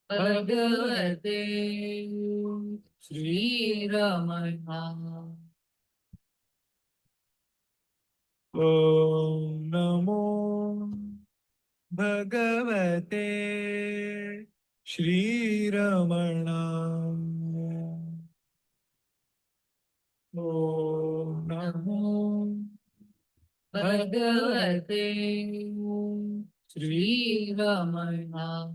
Bhagavate Sri Ramana. Om Namo Bhagavate Sri Ramana. Om Namo Bhagavate Sri Ramana.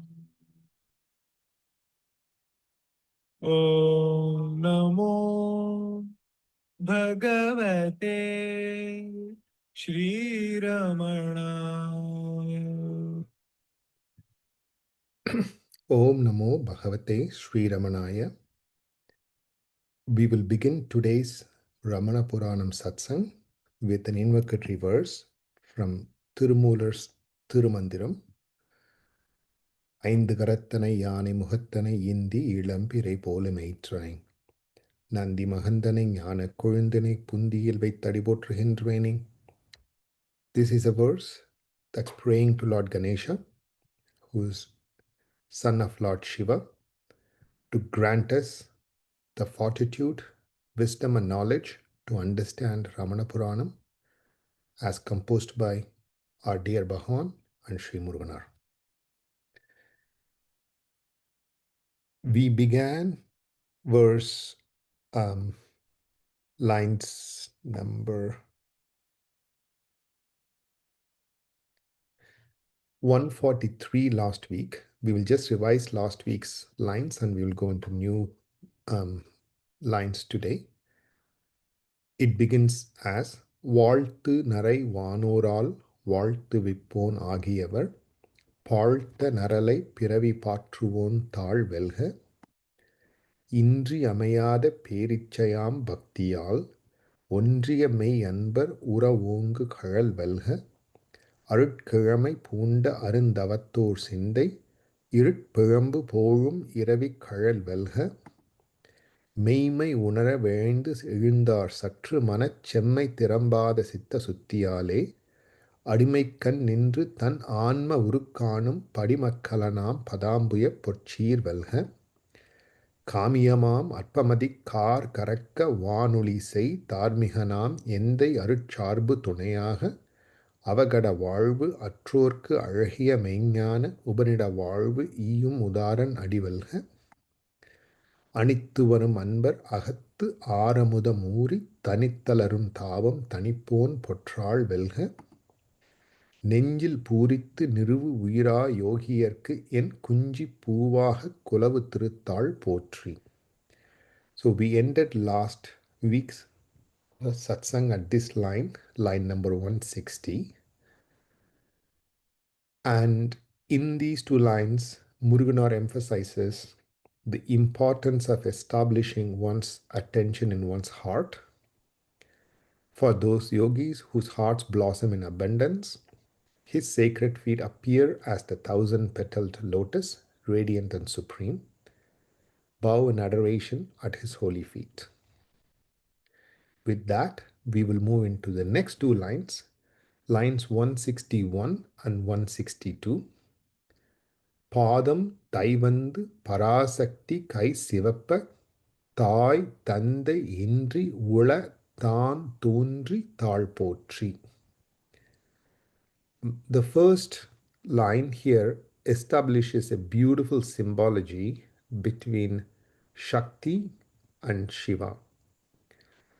Om Namo Bhagavate Shri Ramana. Om Namo Bhagavate Sri Ramanaya. We will begin today's Ramana Puranam Satsang with an invocatory verse from Tirumular's Tirumandiram. ஐந்து கரத்தனை யானை முகத்தனை இந்தி இளம்பிறை போல மெய்ற்றனை நந்தி மகந்தனை ஞான கொழுந்தனை புந்தியில் வைத்தடி போற்றுகின்றேனே. This is a verse that's praying to Lord Ganesha, who is son of Lord Shiva, to grant us the fortitude, wisdom and knowledge to understand Ramana Puranam as composed by our dear Bhagavan and Sri Muruganar. We began verse lines number 143 last week. We will just revise last week's lines and we will go into new lines today. It begins as வாழ்த்து நரை வானோரால் வாழ்த்து விப்போன் ஆகியவர் பாழ்த்த நரலை பிறவி பாற்றுவோன் தாழ் வெல்க இன்றி அமையாத பேரிச்சையாம் பக்தியால் ஒன்றிய மெய் அன்பர் உற ஓங்கு கழல் வெல்க அருட்கிழமை பூண்ட அருந்தவத்தோர் சிந்தை இருட்பிழம்பு போழும் இரவி கழல் வெல்க மெய்மை உணர விழைந்து எழுந்தார் சற்று மனச் செம்மை திறம்பாத சித்த சுத்தியாலே அடிமைக்கண் நின்று தன் ஆன்ம உருக்காணும் படிமக்கலனாம் பதாம்புய பொற்சீர் வெல்க காமியமாம் அற்பமதிக் கார் கரக்க வானொலி செய் தார்மிகனாம் எந்தை அருட்சார்பு துணையாக அவகட வாழ்வு அற்றோர்க்கு அழகிய மெய்ஞான உபனிட வாழ்வு ஈயும் உதாரன் அடிவெல்க அணித்து வரும் அன்பர் அகத்து ஆரமுத மூறி தனித்தலரும் தாவம் தனிப்போன் பொற்றாள் வெல்க நெஞ்சில் பூரித்து நிறுவு உயிரா யோகியர்க்கு என் குஞ்சி பூவாக குலவு திருத்தாள் போற்றி. So we ended last week's satsang at this line number 160. And in these two lines, Muruganar emphasizes the importance of establishing one's attention in one's heart for those yogis whose hearts blossom in abundance. His sacred feet appear as the 1,000-petaled lotus, radiant and supreme. Bow in adoration at his holy feet. With that, we will move into the next two lines 161 and 162. பாதம் தைவந்து பராசக்தி கை சிவப்ப தாய் தந்தை இன்றி உள தான் தோன்றி தாழ் போற்றி. The first line here establishes a beautiful symbology between Shakti and Shiva.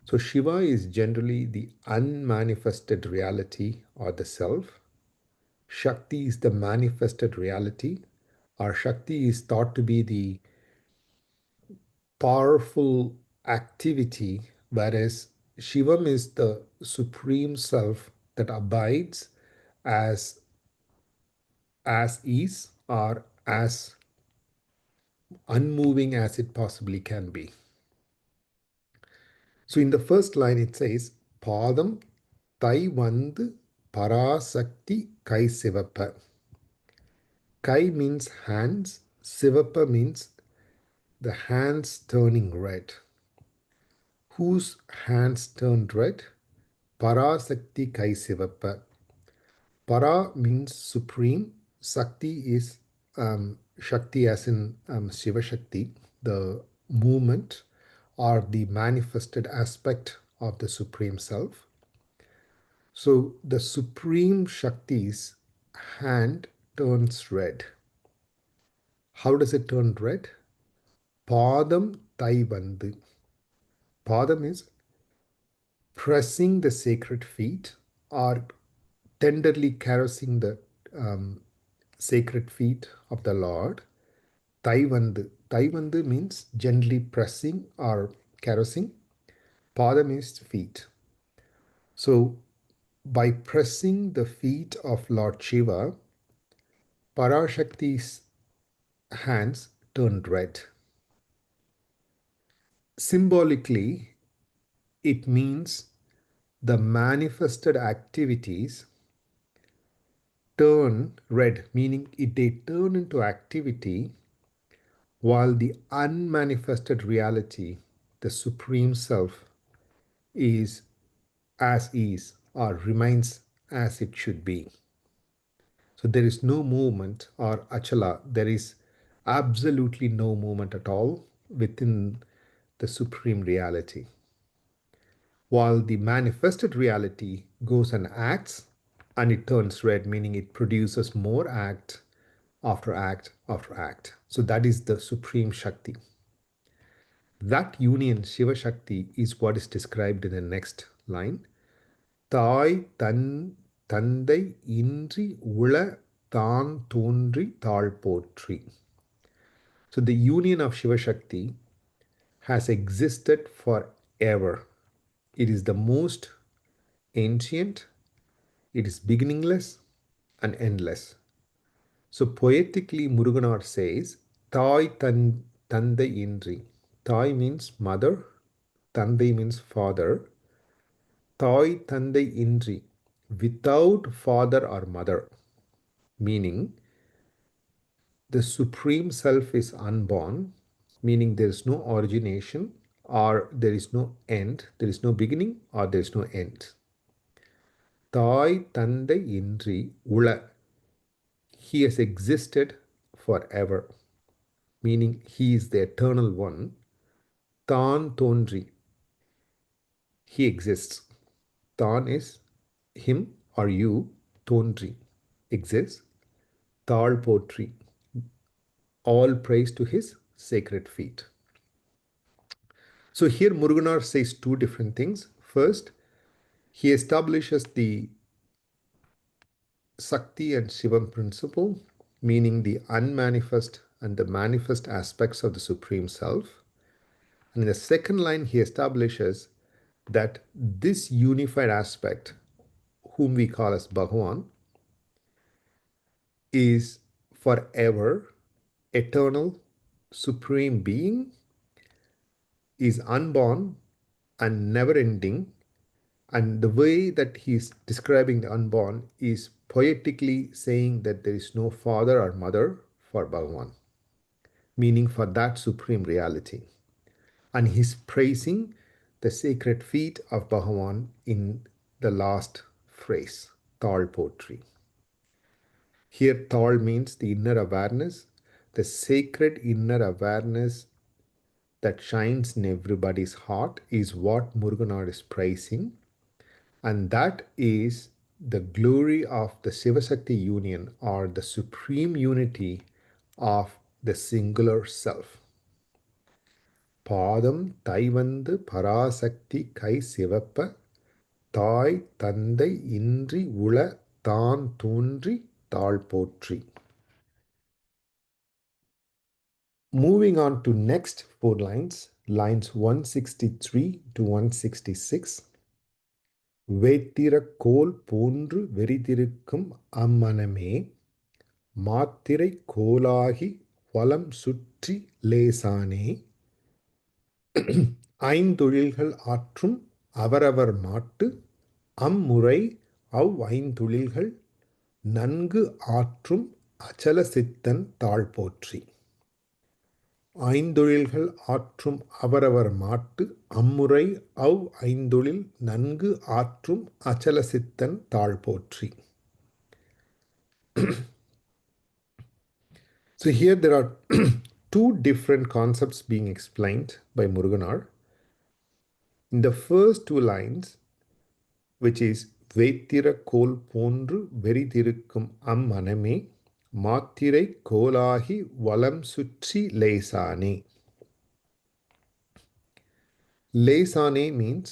So Shiva is generally the unmanifested reality or the self. Shakti is the manifested reality. Our Shakti is thought to be the powerful activity, whereas Shivam is the supreme self that abides as is or as unmoving as it possibly can be. So in the first line it says, Padam Thai Vandu Parasakti Kai Sivappa. Kai means hands, Sivappa means the hands turning red. Whose hands turned red? Parasakti Kai Sivappa. Para means supreme. Sakti is Shakti as in Shiva Shakti, the movement or the manifested aspect of the Supreme Self. So the Supreme Shakti's hand turns red. How does it turn red? Padam Taivandu. Padam is pressing the sacred feet or tenderly caressing the um, sacred feet of the Lord. Taivandu. Taivandu means gently pressing or caressing. Pada means feet. So by pressing the feet of Lord Shiva, Parashakti's hands turned red. Symbolically, it means the manifested activities turn red, meaning they turn into activity, while the unmanifested reality, the Supreme Self, is as is or remains as it should be. So there is no movement or achala, there is absolutely no movement at all within the Supreme Reality. While the manifested reality goes and acts and it turns red, meaning it produces more act after act after act. So that is the Supreme Shakti. That union, Shiva Shakti, is what is described in the next line. தாய் தந்தை இன்றி உள தான் தோன்றி தாழ் போற்றி. So the union of Shiva Shakti has existed forever. It is the most ancient, it is beginningless and endless. So poetically, Muruganar says, தாய் தந்தை இன்றி. தாய் means mother, தந்தை means father. தாய் தந்தை இன்றி, without father or mother, meaning the Supreme Self is unborn, meaning there is no origination or there is no end, there is no beginning or there is no end. தாய் தந்தை இன்றி உள, he has existed forever, meaning he is the eternal one. தான் தோன்றி, he exists. தான் is him or you, தோன்றி exists. தாழ் போற்றி, all praise to his sacred feet. So here Muruganar says two different things. First, he establishes the Sakti and Shivam principle, meaning the unmanifest and the manifest aspects of the Supreme Self. And in the second line, he establishes that this unified aspect, whom we call as Bhagavan, is forever, eternal, supreme being, is unborn and never ending. And the way that he's describing the unborn is poetically saying that there is no father or mother for Bhagavan, meaning for that supreme reality. And he's praising the sacred feet of Bhagavan in the last phrase, Tal Potri. Here, Tal means the inner awareness, the sacred inner awareness that shines in everybody's heart is what Muruganar is praising. And that is the glory of the Shiva-Shakti union or the supreme unity of the singular self. பாதம் தைவந்து பராசக்தி கை சிவப்ப தாய் தந்தை இன்றி உள தான் தோன்றி தாழ் போற்றி. Moving on to next four lines, lines 163 to 166. வேத்திரக் கோல் போன்று வெறிதிருக்கும் அம்மனமே மாத்திரைக் கோலாகி வலம் சுற்றி லேசானே ஐந்தொழில்கள் ஆற்றும் அவரவர் மாட்டு அம்முறை அவ் ஐந்தொழில்கள் நன்கு ஆற்றும் அச்சல சித்தன் தாழ் போற்றி. ஐந்தொழில்கள் ஆற்றும் அவரவர் மாட்டு அம்முறை அவ் ஐந்தொழில் நன்கு ஆற்றும் அச்சலசித்தன் தாழ் போற்றி. So here there are two different concepts being explained by Muruganar. In the first two lines, which is வேத்திர கோல் போன்று வெறிதிருக்கும் அம்மனமே மாத்திரை கோலாகி வலம் சுற்றி லேசானே. Lesane means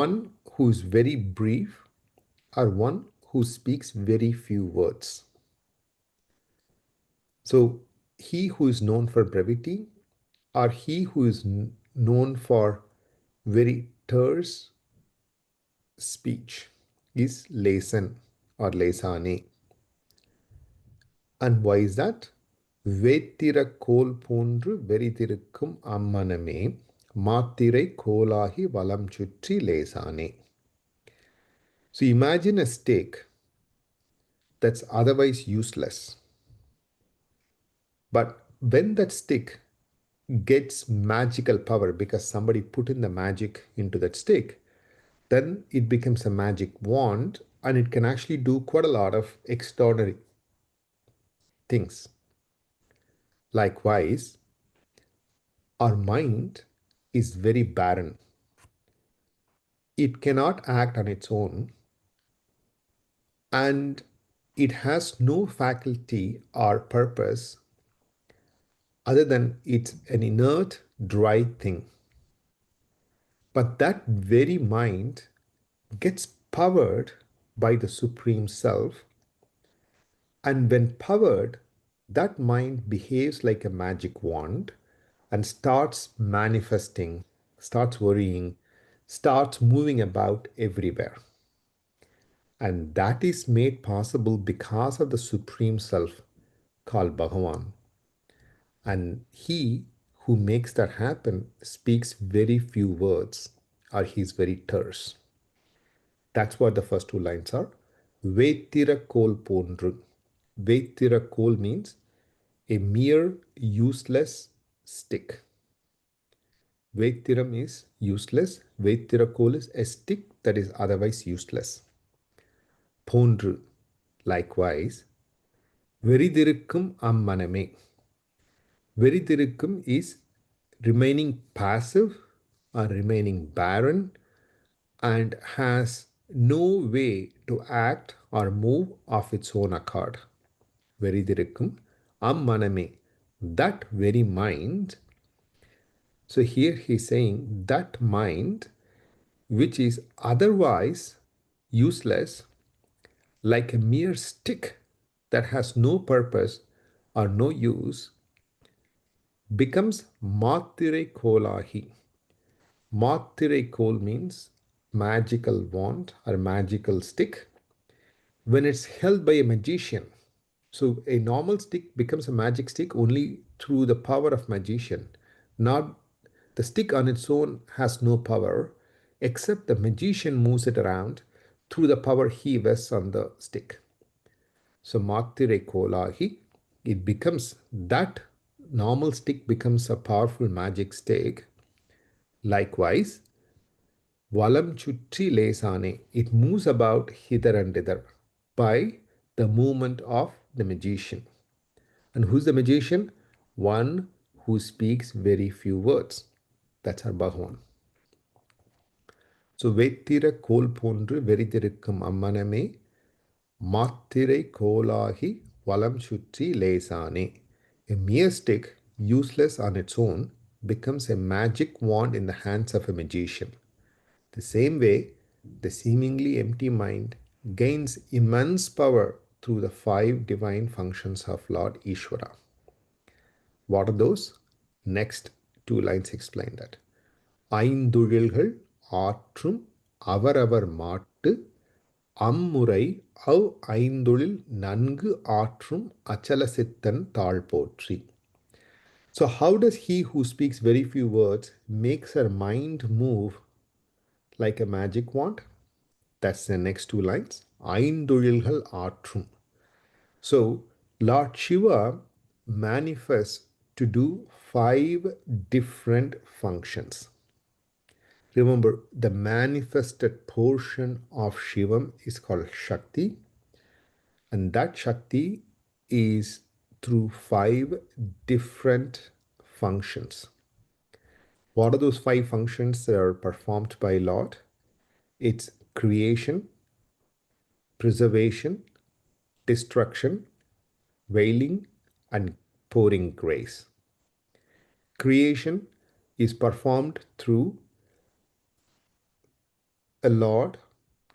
one who is very brief or one who speaks very few words. So he who is known for brevity or he who is known for very terse speech is lesan or lesane. And why is that? வேத்திர கோல் போன்று வெறிதிருக்கும் அம்மனமே மாத்திரை கோலாகி வலம் சுற்றி லேசானே. So imagine a stick that's otherwise useless. But when that stick gets magical power because somebody put in the magic into that stick, then it becomes a magic wand and it can actually do quite a lot of extraordinary things. Likewise, our mind is very barren. It cannot act on its own and it has no faculty or purpose other than it's an inert, dry thing. But that very mind gets powered by the Supreme Self, and when powered, that mind behaves like a magic wand and starts manifesting, starts worrying, starts moving about everywhere. And that is made possible because of the Supreme Self called Bhagavan. And he who makes that happen speaks very few words or he's very terse. That's what the first two lines are. Vettira kol pondru. Vettira kol means a mere useless stick. Vettiram is useless. Vettira kol is a stick that is otherwise useless. Pondru, likewise. Veridirikkum ammaname. Veridirikkum is remaining passive or remaining barren and has no way to act or move of its own accord. Veridirikkum ammaname, that very mind. So here he's saying that mind which is otherwise useless, like a mere stick that has no purpose or no use, becomes matire kolahi. Matire kol means magical wand or magical stick when it's held by a magician. So a normal stick becomes a magic stick only through the power of magician. Not the stick on its own has no power except the magician moves it around through the power he vests on the stick. So matire kolahi, it becomes that normal stick becomes a powerful magic stick. Likewise, valam chutti lesane, it moves about hither and thither by the movement of the magician. And who's the magician? One who speaks very few words. That's our Bhagavan. So vettira kol pondru veridirikkum ammaname mattirai kolahi valam chutti lesane. A mere stick, useless on its own, becomes a magic wand in the hands of a magician. The same way, the seemingly empty mind gains immense power through the five divine functions of Lord Ishvara. What are those? Next two lines explain that. ஐந்துழில்கள் ஆற்றும் அவரவர் மாட்டு அம்முறை அவ் ஐந்தொழில் நன்கு ஆற்றும் அச்சலசித்தன் தாழ் போற்றி. So how does he who speaks very few words makes her mind move like a magic wand? That's the next two lines. ஐந்தொழில்கள் ஆற்றும். So Lord Shiva manifests to do 5 different functions. Remember, the manifested portion of Shivam is called Shakti, and that Shakti is through 5 different functions. What are those 5 functions that are performed by Lord? It's creation, preservation, destruction, veiling, and pouring grace. Creation is performed through a Lord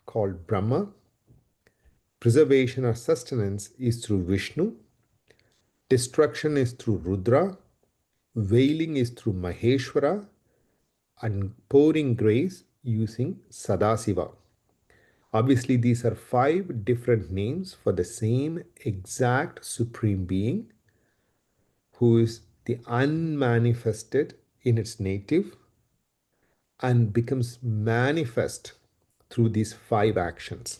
called Brahma. Preservation or sustenance is through Vishnu. Destruction is through Rudra. Veiling is through Maheshwara. And pouring grace using Sadasiva. Obviously, these are 5 different names for the same exact Supreme Being who is the unmanifested in its native and becomes manifest through these 5 actions: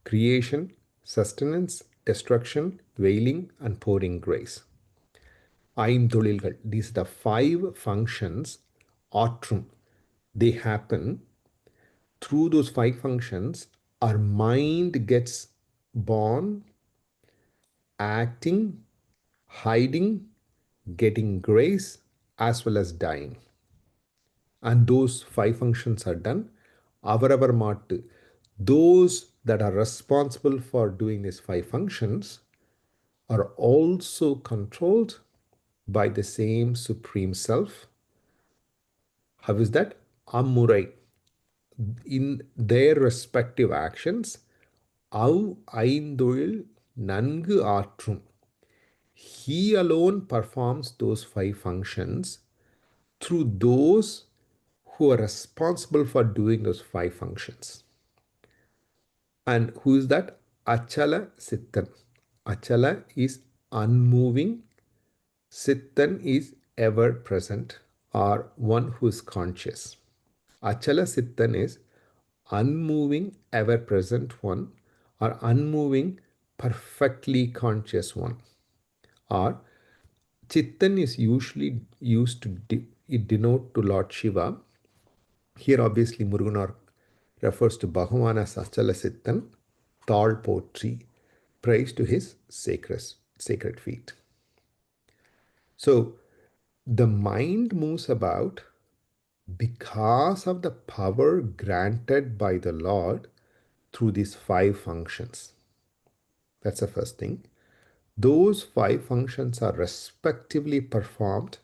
creation, sustenance, destruction, veiling, and pouring grace. Aimtolilgal, these are the 5 functions, Atrum. They happen through those 5 functions. Our mind gets born, acting, hiding, getting grace, as well as dying. And those 5 functions are done. Avaravar Mattu. Those that are responsible for doing these 5 functions are also controlled by the same Supreme Self. How is that? Ammurai. In their respective actions, Av Aindolil Nangu Atrum. He alone performs those 5 functions through those who are responsible for doing those 5 functions. And who is that? Achala Sittan. Achala is unmoving. Sittan is ever present or one who is conscious. Achala Sittan is unmoving, ever present one or unmoving, perfectly conscious one. Or Chittan is usually used to denote to Lord Shiva. Here obviously Muruganar refers to Bhagavan as Achala Sittan, Tal Potri, praise to his sacred feet. So the mind moves about because of the power granted by the Lord through these 5 functions. That's the first thing. Those 5 functions are respectively performed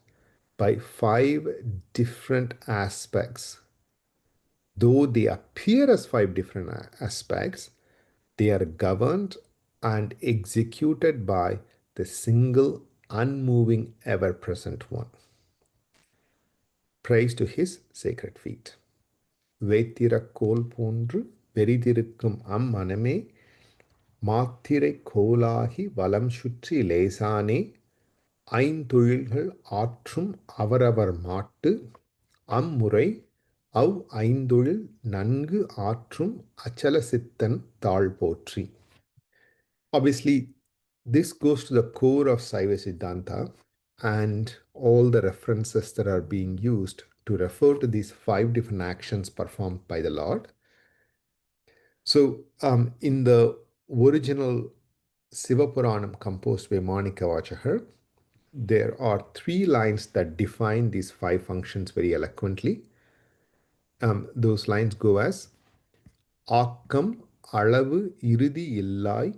by 5 different aspects. Though they appear as 5 different aspects, they are governed and executed by the single unmoving ever present one. Praise to his sacred feet. Veithirakol போன்று வெறிதிருக்கும் அம்மனமே மாத்திரை கோலாகி வலம் சுற்றி லேசானே ஐந்தொழில்கள் ஆற்றும் அவரவர் மாட்டு அம்முறை அவ் ஐந்தொழில் நன்கு ஆற்றும் அச்சல சித்தன் தாழ் போற்றி. Obviously, this goes to the core of Saiva Siddhanta and all the references that are being used to refer to these 5 different actions performed by the Lord. So, in the original Siva Puranam composed by Mickkavachagar, there are 3 lines that define these 5 functions very eloquently. Those lines go as ஆக்கம் அளவு இறுதி இல்லாய்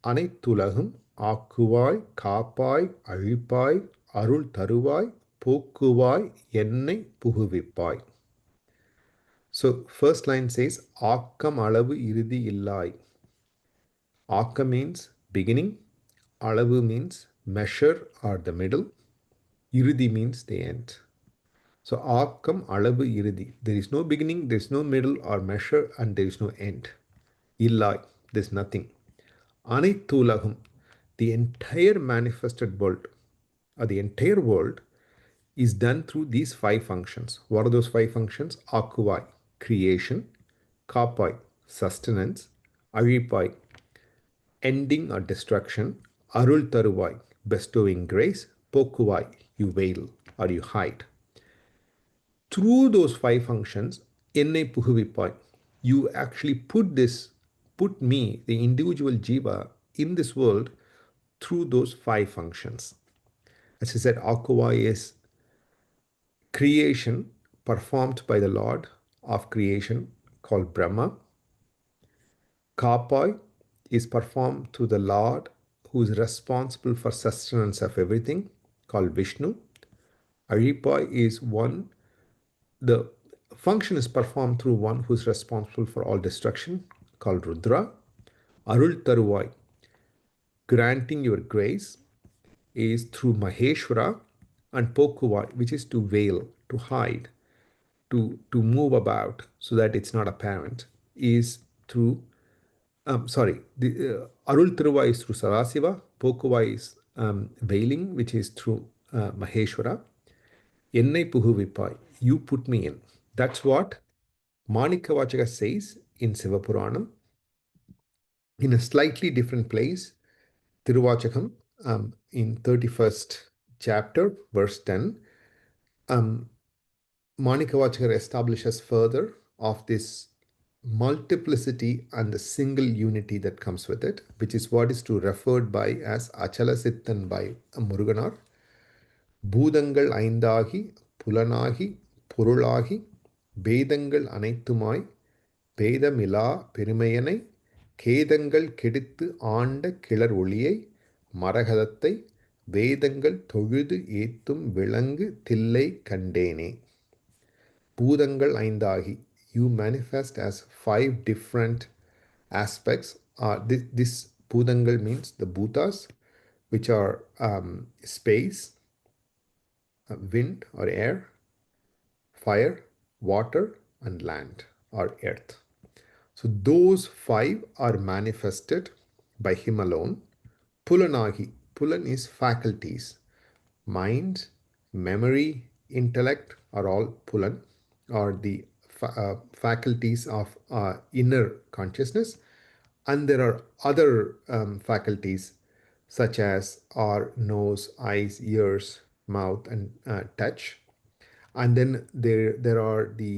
அனைத்துலகும் ஆக்குவாய் காப்பாய் அழிப்பாய் அருள் தருவாய் போக்குவாய் என்னை புகுவிப்பாய். So first line says ஆக்கம் அளவு இறுதி இல்லாய். Akka means beginning, alavu means measure or the middle, irudi means the end. So akkam alavu irudi. There is no beginning, there is no middle or measure, and there is no end. Illai, there is nothing. Anithulagam, the entire manifested world or the entire world is done through these 5 functions. What are those 5 functions? Akuvai, creation; kapai, sustenance; aழிப்பாய், ending or destruction; arul taruvai, bestowing grace; Pokuvai, you veil or you hide. Through those five functions, Ennai Puhuvipai, you actually put me, the individual jiva, in this world through those five functions. As I said, Akuvai is creation performed by the Lord of creation called Brahma. Kapai is performed to the Lord who is responsible for sustenance of everything called Vishnu. Aripai is one, the function is performed through one who is responsible for all destruction called Rudra. Arul Taruvai, granting your grace, is through Maheshwara, and Pokuvai, which is to veil, to hide, to move about so that it's not apparent, is through Arul Tiruvai is through Sadasiva, Pokuvai is veiling, which is through Maheshwara. Ennai Puhuvipai, you put me in. That's what Mickkavachagar says in Sivapuranam. In a slightly different place, Tiruvachakam, in 31st chapter, verse 10, Mickkavachagar establishes further of this multiplicity and the single unity that comes with it, which is what is to referred by as Achala Sittan by Muruganar. பூதங்கள் ஐந்தாகி புலனாகி பொருளாகி பேதங்கள் அனைத்துமாய் பேதமிலா பெருமையனை கேதங்கள் கெடுத்து ஆண்ட கிளர் ஒளியை மரகதத்தை வேதங்கள் தொழுது ஏத்தும் விளங்கு தில்லை கண்டேனே. பூதங்கள் ஐந்தாகி, you manifest as five different aspects. This பூதங்கள் means the bhutas, which are space, wind or air, fire, water, and land or earth. So those five are manifested by him alone. Pulanagi, Pulan is faculties. Mind, memory, intellect are all Pulan, or the faculties of inner consciousness. And there are other faculties such as our nose, eyes, ears, mouth, and touch. And then there are the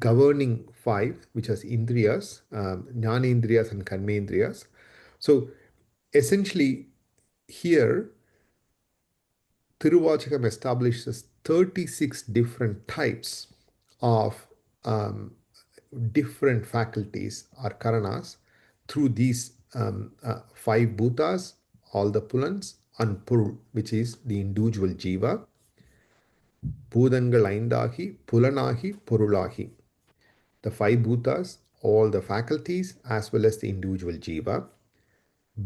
governing five, which is indriyas, jnanendriyas and karmendriyas. So essentially here Tiruvachakam establishes 36 different types of different faculties or karanas through these five bhutas, all the pulans, and purul, which is the individual jiva. பூதங்கள் ஐந்தாகி புலனாகி பொருளாகி, the five bhutas, all the faculties as well as the individual jiva.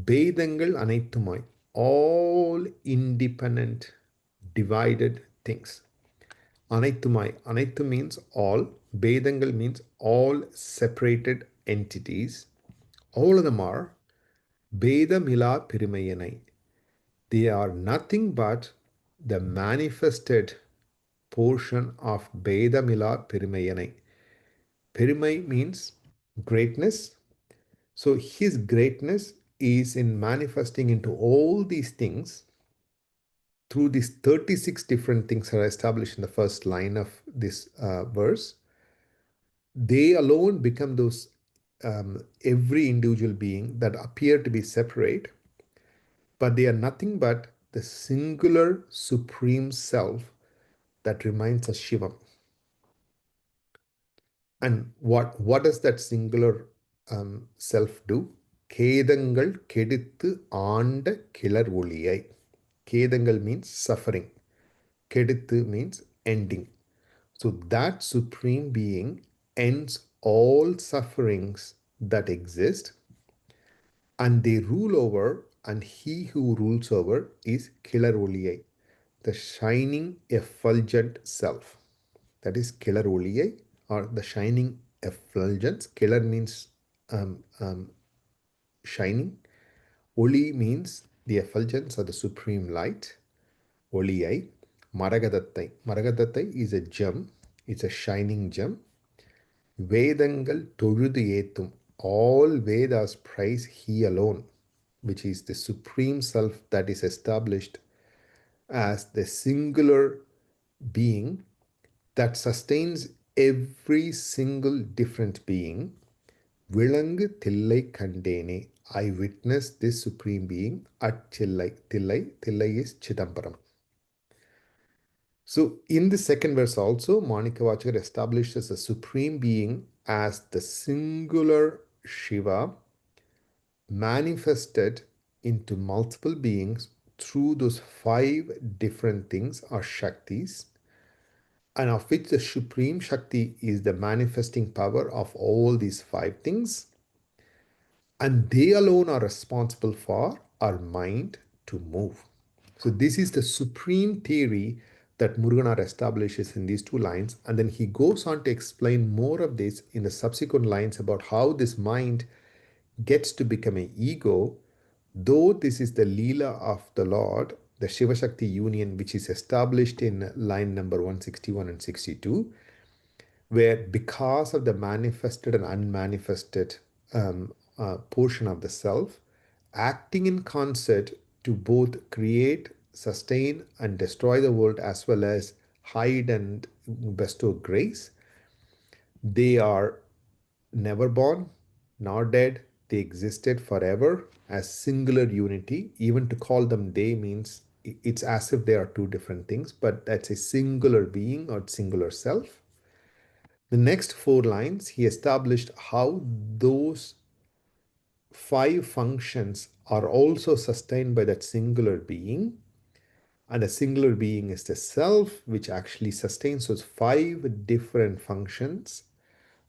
பேதங்கள் அனைத்துமாய், all independent divided things. Anaitumai, Anaitu means all, Bedangal means all separated entities. All of them are Beda Mila Pirimayanai. They are nothing but the manifested portion of Beda Mila Pirimayanai. Pirimai means greatness. So his greatness is in manifesting into all these things through these 36 different things that are established in the first line of this verse. They alone become those every individual being that appear to be separate, but they are nothing but the singular supreme self that remains as Shivam. And what does that singular self do? Kedangal kedithu aanda kilar oliyai. Kedangal means suffering. Kedithu means ending. So that supreme being ends all sufferings that exist, and they rule over, and he who rules over is Kilar Oliyai, the shining effulgent self. That is Kilar Oliyai, or the shining effulgence. Kilar means shining. Oli means the effulgence or the supreme light. Oliyai. Maragadattai. Maragadattai is a gem. It's a shining gem. Vedangal தொழுது ஏத்தும். All Vedas praise he alone, which is the supreme self that is established as the singular being that sustains every single different being. Vilangu Tillai Kandene. I witnessed this supreme being at Chillai. Tillai is Chidambaram. So, in the second verse also, Mickkavachagar establishes the supreme being as the singular Shiva manifested into multiple beings through those five different things or Shaktis, and of which the Supreme Shakti is the manifesting power of all these five things, and they alone are responsible for our mind to move. So, this is the supreme theory that Muruganar establishes in these two lines, and then he goes on to explain more of this in the subsequent lines about how this mind gets to become an ego, though this is the Leela of the Lord, the Shiva Shakti union, which is established in line number 161 and 62, where because of the manifested and unmanifested portion of the self, acting in concert to both create, sustain, and destroy the world, as well as hide and bestow grace, they are never born nor dead. They existed forever as singular unity. Even to call them they means it's as if they are two different things, but that's a singular being or singular self. The next four lines, he established how those five functions are also sustained by that singular being. And a singular being is the self, which actually sustains those five different functions.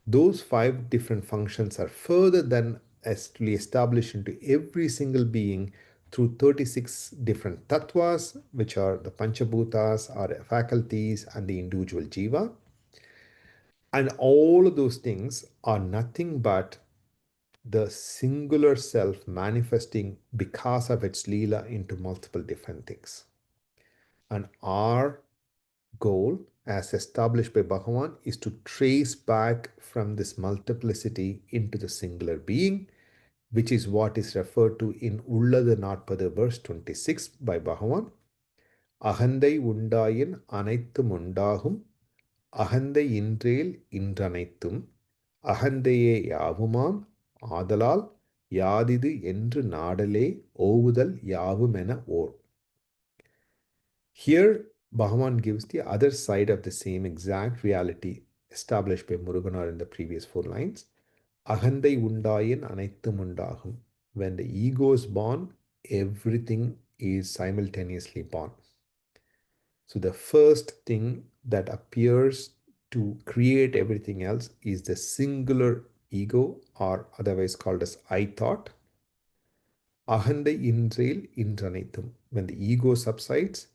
Those five different functions are further then actually established into every single being through 36 different tattvas, which are the panchabhutas, or faculties, and the individual jiva. And all of those things are nothing but the singular self manifesting because of its Leela into multiple different things. And our goal, as established by Bhagavan, is to trace back from this multiplicity into the singular being, which is what is referred to in Ulladu Naatpadu verse 26 by Bhagavan. Ahandai undayin anaithum undagum, அகந்தை இன்றேல் இன்றனைத்தும் அகந்தையே யாவுமாம் ஆதலால் யாதிது என்று நாடலே ஓவுதல் யாவுமென ஓர். Here, Bhagavan gives the other side of the same exact reality established by Muruganar in the previous four lines. Ahandai undayin anaithum undagum. When the ego is born, everything is simultaneously born. So the first thing that appears to create everything else is the singular ego, or otherwise called as I thought. Ahandai inrel indranaithum. When the ego subsides,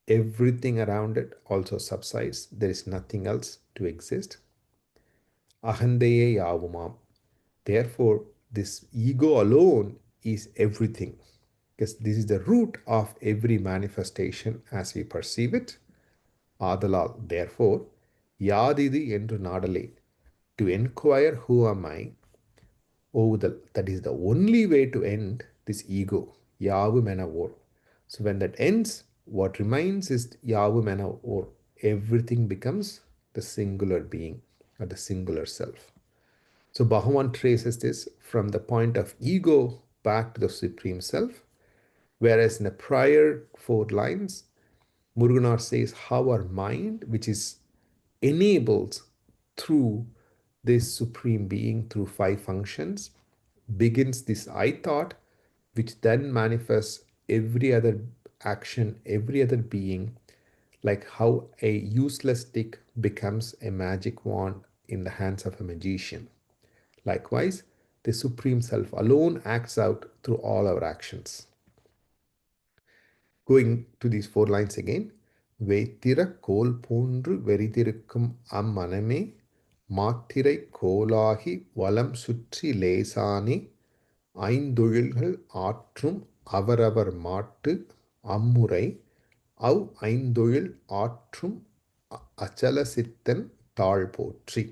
everything around it also subsides. There is nothing else to exist. Ahandaye yavumam. Therefore, this ego alone is everything, because this is the root of every manifestation as we perceive it. Adalal, therefore, yadidu endru nadale, to inquire who am I, ovudal, that is the only way to end this ego, yavu mena or. So when that ends, what remains is yavu mena or. Everything becomes the singular being or the singular self. So Bhagavan traces this from the point of ego back to the Supreme Self, whereas in the prior four lines, Muruganar says how our mind, which is enabled through this Supreme Being through five functions, begins this I thought, which then manifests every other action, every other being, like how a useless stick becomes a magic wand in the hands of a magician. Likewise, the Supreme Self alone acts out through all our actions. Going to these four lines again. வைத்திர கோல் போன்று வெறிதிருக்கும் அம்மனமே மாத்திரை கோலாகி வலம் சுற்றி லேசானே ஐந்தொழில்கள் ஆற்றும் அவரவர் மாட்டு அம்முறை அவ் ஐந்தொழில் ஆற்றும் அச்சல சித்தன் தாழ் போற்றி.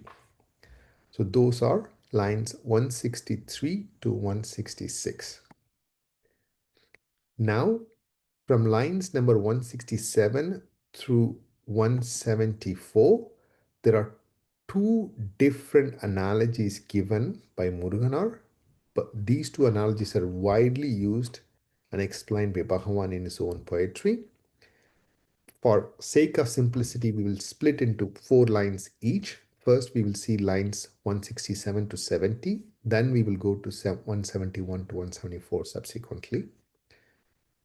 So those are lines 163 to 166. Now, From lines number 167 through 174, there are two different analogies given by Muruganar, but these two analogies are widely used and explained by Bhagavan in his own poetry. For sake of simplicity, we will split into 4 lines each. First, we will see lines 167 to 70. Then we will go to 171 to 174 subsequently.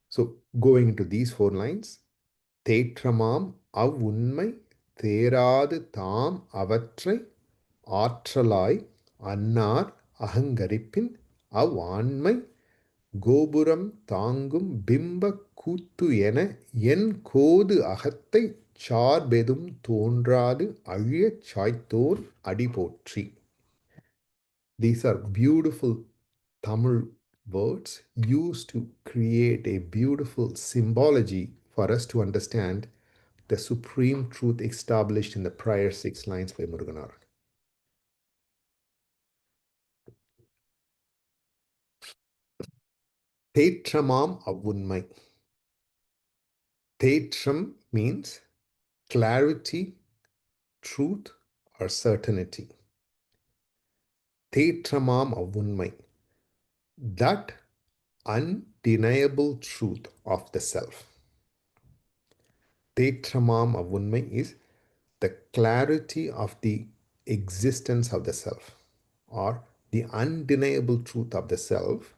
So, going into these 4 lines, தேற்றமாம் அவ்வுண்மை தேராது தாம் அவற்றை ஆற்றலாய் அன்னார் அகங்கரிப்பின் அவ்வாண்மை கோபுரம் தாங்கும் பிம்ப கூத்து என என் கோது அகத்தை சார்பெதும் தோன்றாது அழியச் சாய்த்தோன் அடி போற்றி. These are beautiful Tamil words used to create a beautiful symbology for us to understand the supreme truth established in the prior 6 lines by Muruganar. Tetramam avunmai. Tetram means clarity, truth, or certainty. Tetramam avunmai. That undeniable truth of the self. Tetramam avunmai is the clarity of the existence of the self, or the undeniable truth of the self,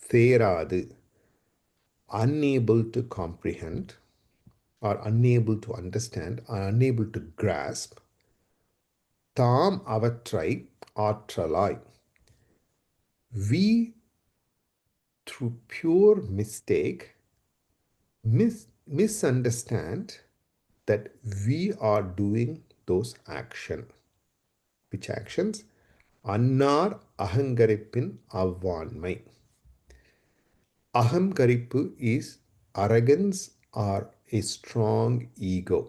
theradu, unable to comprehend, or unable to understand, or unable to grasp, தாம் அவற்றை ஆற்றலாய். We, through pure mistake, misunderstand that we are doing those actions. Which actions? அன்னார் அகங்கரிப்பின் அவ்வாண்மை. Ahamkaripu is arrogance or a strong ego.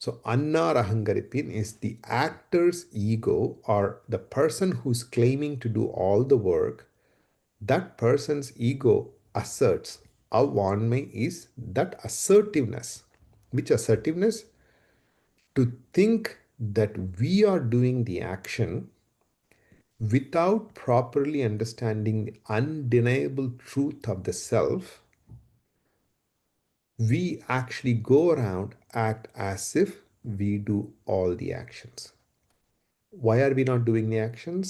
So Annar Ahangaripin is the actor's ego, or the person who's claiming to do all the work. That person's ego asserts. Avanmai is that assertiveness. Which assertiveness? To think that we are doing the action without properly understanding the undeniable truth of the self. We actually go around act as if we do all the actions. Why are we not doing the actions?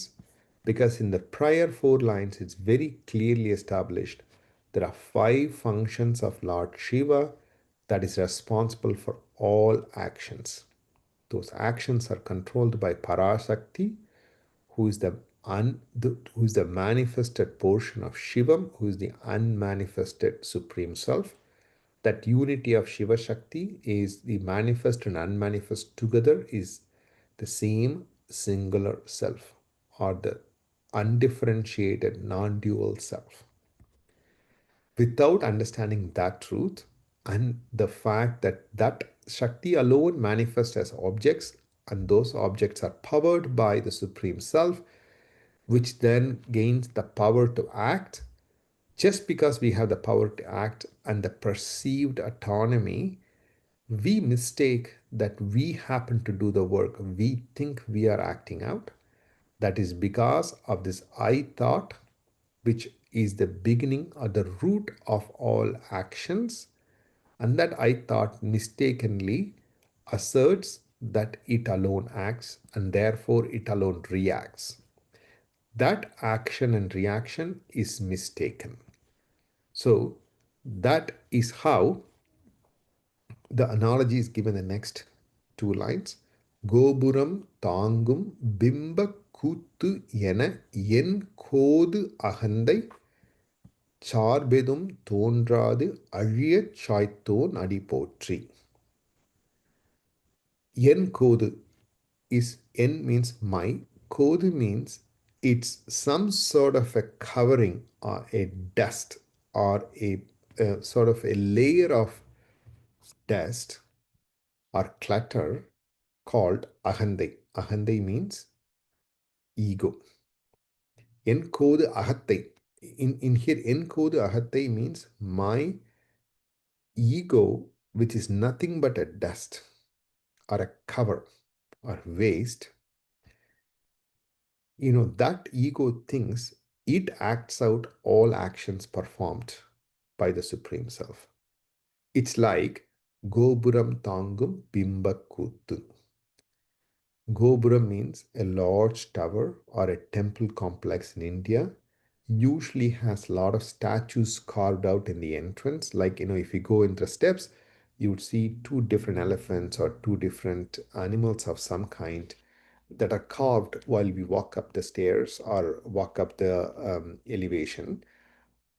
Because in the prior 4 lines, it's very clearly established there are 5 functions of Lord Shiva that is responsible for all actions. Those actions are controlled by Parashakti, who is the manifested portion of Shivam, who is the unmanifested Supreme Self. That unity of Shiva Shakti is the manifest and unmanifest together is the same singular self, or the undifferentiated non-dual self. Without understanding that truth and the fact that that Shakti alone manifests as objects, and those objects are powered by the Supreme Self, which then gains the power to act. Just because we have the power to act and the perceived autonomy, we mistake that we happen to do the work. We think we are acting out. That is because of this I thought, which is the beginning or the root of all actions. And that I thought mistakenly asserts that it alone acts and therefore it alone reacts. That action and reaction is mistaken. So that is how the analogy is given in the next 2 lines. கோபுரம் தாங்கும் பிம்ப கூத்து என என் கோது அகந்தை சார்பெதும் தோன்றாது அழியச் சாய்த்தோன் அடி போற்றி. En kodu is, en means my, kodu means it's some sort of a covering or a dust or a sort of a layer of dust or clutter called ahandai. Ahandai means ego. Enkodu ahatai. In here, enkodu ahatai means my ego, which is nothing but a dust or a cover or waste, that ego thinks it acts out all actions performed by the Supreme Self. It's like Gopuram Tangum Bimbakuttu. Gopuram means a large tower or a temple complex in India. Usually has a lot of statues carved out in the entrance. Like, if you go into the steps, you would see two different elephants or two different animals of some kind that are carved while we walk up the stairs or walk up the elevation.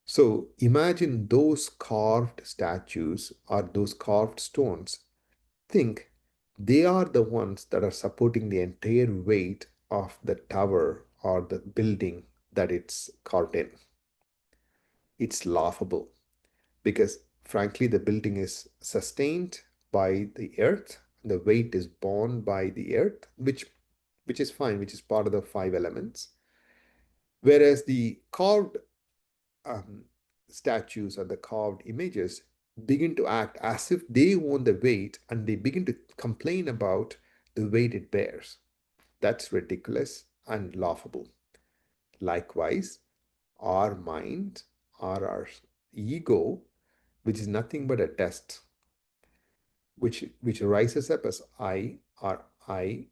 So imagine those carved statues or those carved stones. Think they are the ones that are supporting the entire weight of the tower or the building that it's carved in. It's laughable because, frankly, the building is sustained by the earth. The weight is borne by the earth, which is fine, which is part of the five elements. Whereas the carved um, statues or the carved images begin to act as if they own the weight and they begin to complain about the weight it bears. That's ridiculous and laughable. Likewise, our mind or our ego, which is nothing but a dust, which rises up as I or I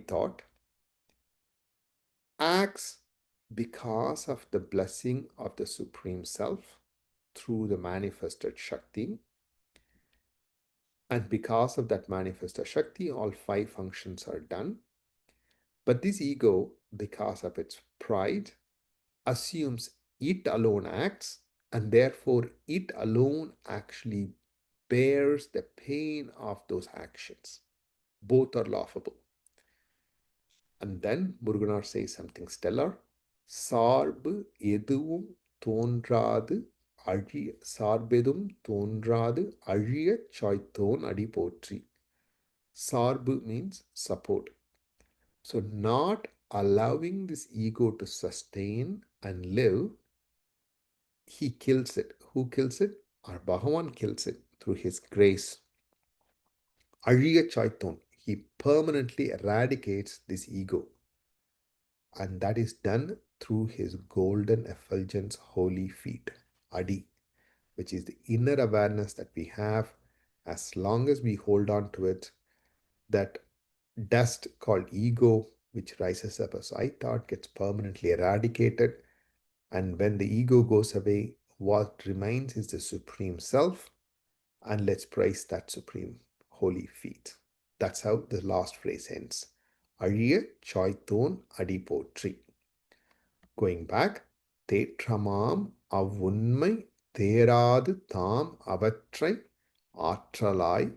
thought, acts because of the blessing of the Supreme Self through the manifested Shakti. And because of that manifested Shakti, all five functions are done. But this ego, because of its pride, assumes it alone acts, and therefore it alone actually bears the pain of those actions. Both are laughable. And then Muruganar says something stellar. சார்பு எதுவும் தோன்றாது சார்பெதும் தோன்றாது அழியச் சாய்த்தோன் அடி போற்றி. Sarbu means support. So not allowing this ego to sustain and live, he kills it. Who kills it? Our Bhagavan kills it through his grace. Ajiya Chaiton, he permanently eradicates this ego. And that is done through his golden effulgence holy feet, Adi, which is the inner awareness that we have. As long as we hold on to it, that dust called ego, which rises up as I thought, gets permanently eradicated. And when the ego goes away, what remains is the Supreme Self. And let's praise that Supreme holy feet. That's how the last phrase ends. Aழிய சாய்த்தோன் அடி போற்றி. Going back, தேற்றமாம் அவ்வுண்மை தேராது தாம் அவற்றை ஆற்றலாய்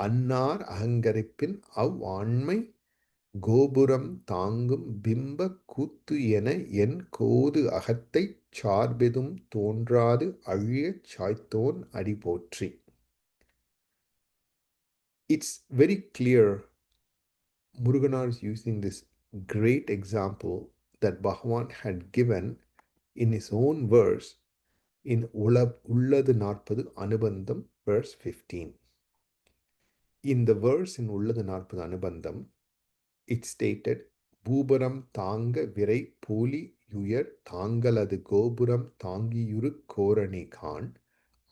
அன்னார் அகங்கரிப்பின் ஆண்மை கோபுரம் தாங்கும் பிம்ப கூத்து என என் கோது அகத்தைச் சார்பெதும் தோன்றாது அழியச் சாய்த்தோன் அடி போற்றி. It's very clear Muruganar is using this great example that Bhagavan had given in his own verse in Ulladu Narpadu Anubandham, verse 15. In the verse in Ulladu Narpadu Anubandham, it stated, பூபரம் தாங்க விரை போலி யுயர் தாங்களது கோபுரம் தாங்கியுரு கோரணி கான்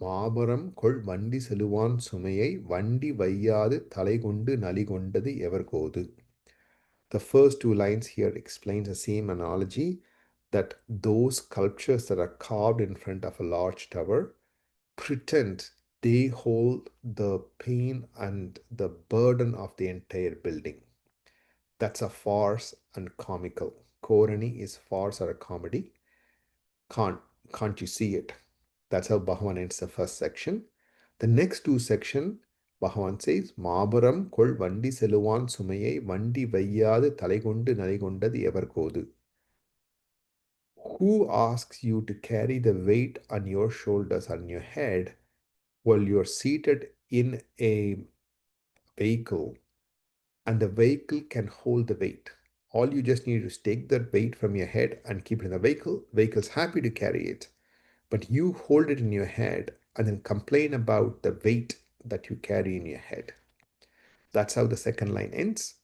மாபரம் கொள் வண்டி செலுவான் சுமையை வண்டி வையாது தலைகொண்டு நலிகொண்டது எவர்கோது. The first two lines here explains the same analogy that those sculptures that are carved in front of a large tower pretend they hold the pain and the burden of the entire building. That's a farce and comical. Korani is farce or a comedy. Can't you see it? That's how Bhagavan ends the first section. The next two sections, Bhagavan says, Mabaram kol vandi seluvan sumayai vandi vayyadu தலைகொண்டு நலிகொண்டது எவர்கோது. Who asks you to carry the weight on your shoulders, on your head, while you're seated in a vehicle and the vehicle can hold the weight? All you just need is take that weight from your head and keep it in the vehicle. Vehicle's happy to carry it. But you hold it in your head and then complain about the weight that you carry in your head. That's how the second line ends.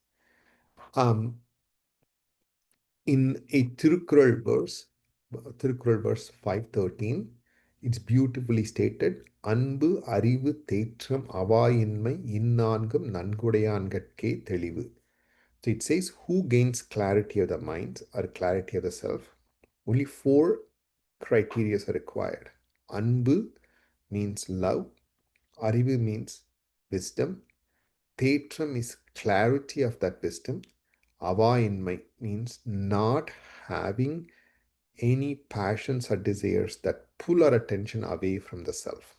In a Tirukkural verse 513, it's beautifully stated, Anbu Arivu Tetram Avayinmai Innangam Nangudayangatke Telivu. So it says, who gains clarity of the mind or clarity of the self? Only four criteria are required. Anbu means love, Arivu means wisdom, Tetram is clarity of that wisdom, Avayinmai means not having any passions or desires that pull our attention away from the self.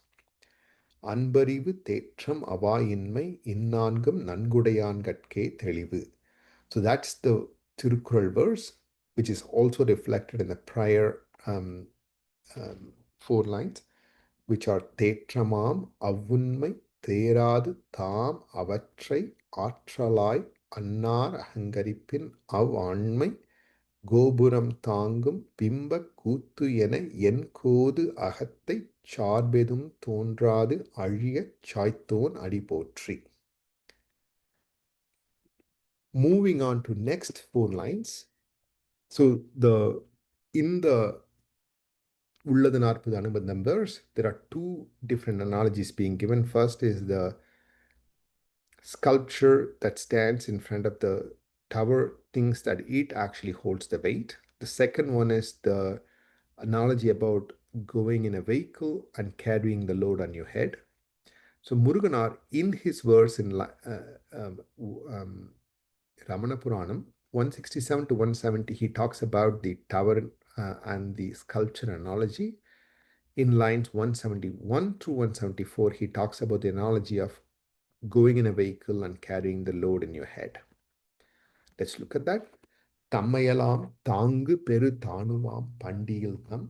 Anbarivu Tetram Avayinmai Innangam Nangudayangatke Telivu. So that's the Tirukkural verse, which is also reflected in the prior four lines, which are Tetramam Avunmai Theradu Tam Avatrai Atralai Annar Ahangaripin Av Anmai Gopuram Thangum Bimba Kuttu என என் கோது அகத்தை சார்பெதும் தோன்றாது அழியச் சாய்த்தோன் அடி போற்றி. Moving on to next four lines. So in the Ulladu Narpadu Anubandham verse, there are two different analogies being given. First is the sculpture that stands in front of the tower thinks that it actually holds the weight. The second one is the analogy about going in a vehicle and carrying the load on your head. So Muruganar, in his verse in Ramana Puranam 167 to 170, he talks about the tower and the sculpture analogy. In lines 171 to 174, he talks about the analogy of going in a vehicle and carrying the load in your head. Let's look at that. Tammayalam தாங்கு பெரு தானுவாம் பண்டியில் தம்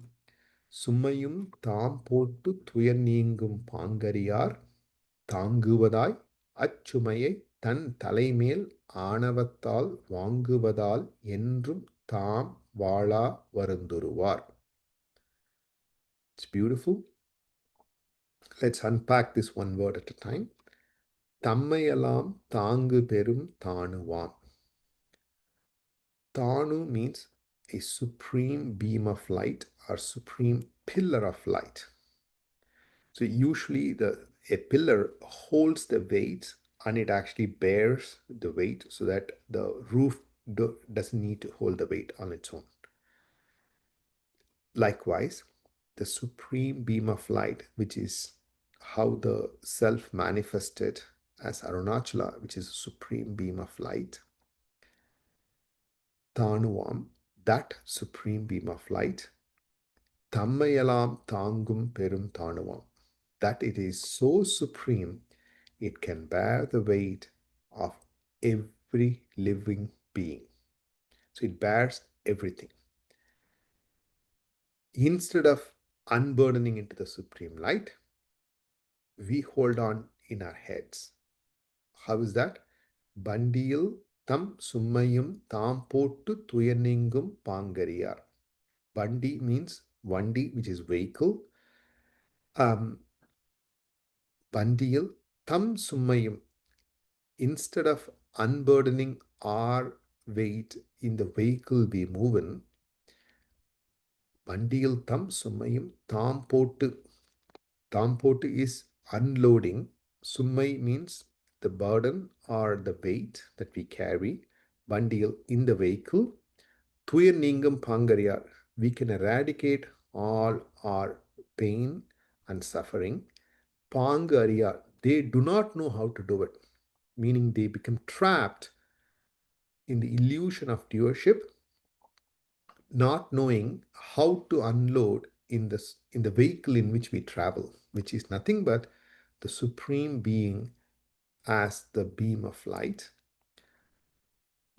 சுமையும் தாம் போட்டு துயர் நீங்கும் பாங்கரியார் தாங்குவதாய் அச்சுமையை தன் தலைமேல் ஆணவத்தால் வாங்குவதால் என்றும் தாம் வாழா வருந்துருவார். It's beautiful. Let's unpack this one word at a time. Tammayalam தாங்கு பெரும் தானுவாம். Tanu means a supreme beam of light or supreme pillar of light. So usually a pillar holds the weight and it actually bears the weight so that the roof doesn't need to hold the weight on its own. Likewise, the supreme beam of light, which is how the self manifested as Arunachala, which is a supreme beam of light, Tanuvam, that supreme beam of light, Tammayalam Tangum Perum Tanuvam, that it is so supreme, it can bear the weight of every living being. So it bears everything. Instead of unburdening into the supreme light, we hold on in our heads. How is that? Bandiyil tam summayum tam pottu tuyarningum pangariyar. Bandi means vandi, which is vehicle. Bandiyil tam summayum. Instead of unburdening our weight in the vehicle we move in, Bandiyil tam summayum tam pottu. Tam pottu is unloading. Summai means the burden or the weight that we carry. Bandiyil in the vehicle. Tuyar ningam pangariyar. We can eradicate all our pain and suffering. Pangariyar. They do not know how to do it, meaning they become trapped in the illusion of doership, not knowing how to unload in the vehicle in which we travel, which is nothing but the supreme being as the beam of light.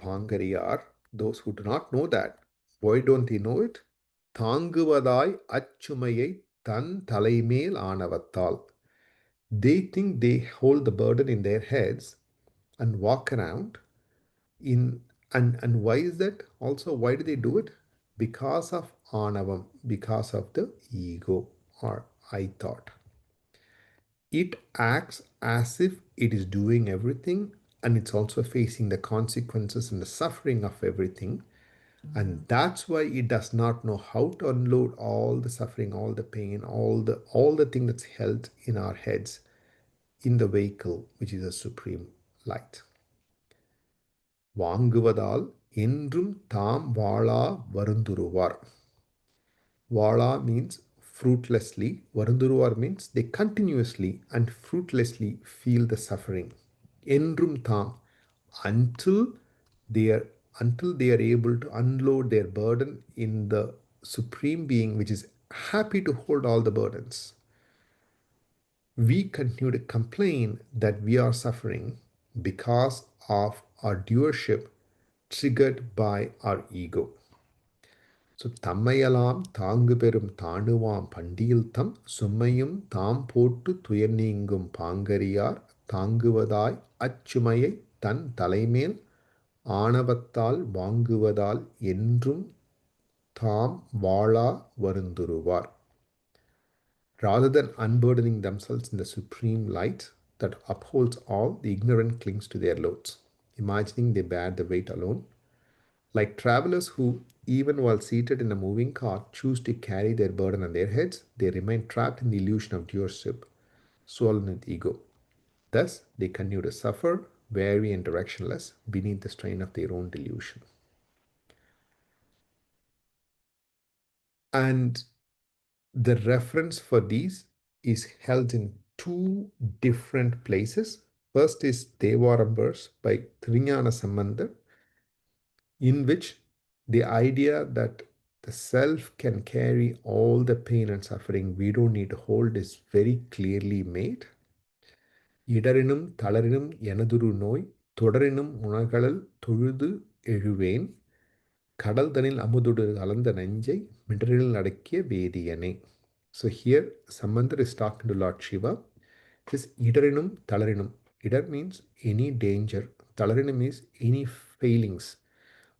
Pangariyar, those who do not know that, why don't they know it? Thanguvadai achumayai tan talaimel aanavathal. They think they hold the burden in their heads and walk around in. And why is that? Also, why do they do it? Because of anavam, because of the ego or I thought. it acts as if it is doing everything, and it's also facing the consequences and the suffering of everything. And that's why it does not know how to unload all the suffering, all the pain, all the thing that's held in our heads in the vehicle, which is a supreme light. வாங்குவதால் என்றும் தாம் வாழா வருந்துருவார். Vala means fruitlessly. Varunduruvar means they continuously and fruitlessly feel the suffering. Endrum tham, until they are until they are able to unload their burden in the supreme being, which is happy to hold all the burdens. We continue to complain that we are suffering because of our doership triggered by our ego. So தம்மையெல்லாம் தாங்கு பெறும் தாணுவாம் பண்டியில்தம் சும்மையும் தாம் போட்டு துயர் நீங்கும் பாங்கரியார் தாங்குவதாய் அச்சுமையை தன் தலைமேல் ஆணவத்தால் வாங்குவதால் என்றும் தாம் வாழா வருந்துருவார். Rather than unburdening themselves in the supreme light that upholds all, the ignorant clings to their loads, imagining they bear the weight alone. Like travelers who, even while seated in a moving car, choose to carry their burden on their heads, they remain trapped in the illusion of doership, swollen with ego. Thus, they continue to suffer, weary and directionless, beneath the strain of their own delusion. And the reference for these is held in two different places. First is Devaram verse by Trinyana Sambandar, in which the idea that the self can carry all the pain and suffering we don't need to hold is very clearly made. இடரினும் தளரினும் எனதுரு நோய் தொடரினும் உணகழல் தொழுது எழுவேன் கடல்தனில் அமுதொடு கலந்த நெஞ்சை மிடரில் அடக்கிய வேதியனே. So here Samandar is talking to Lord Shiva. This idarinum talarinum. Idar means any danger. Talarinum means any failings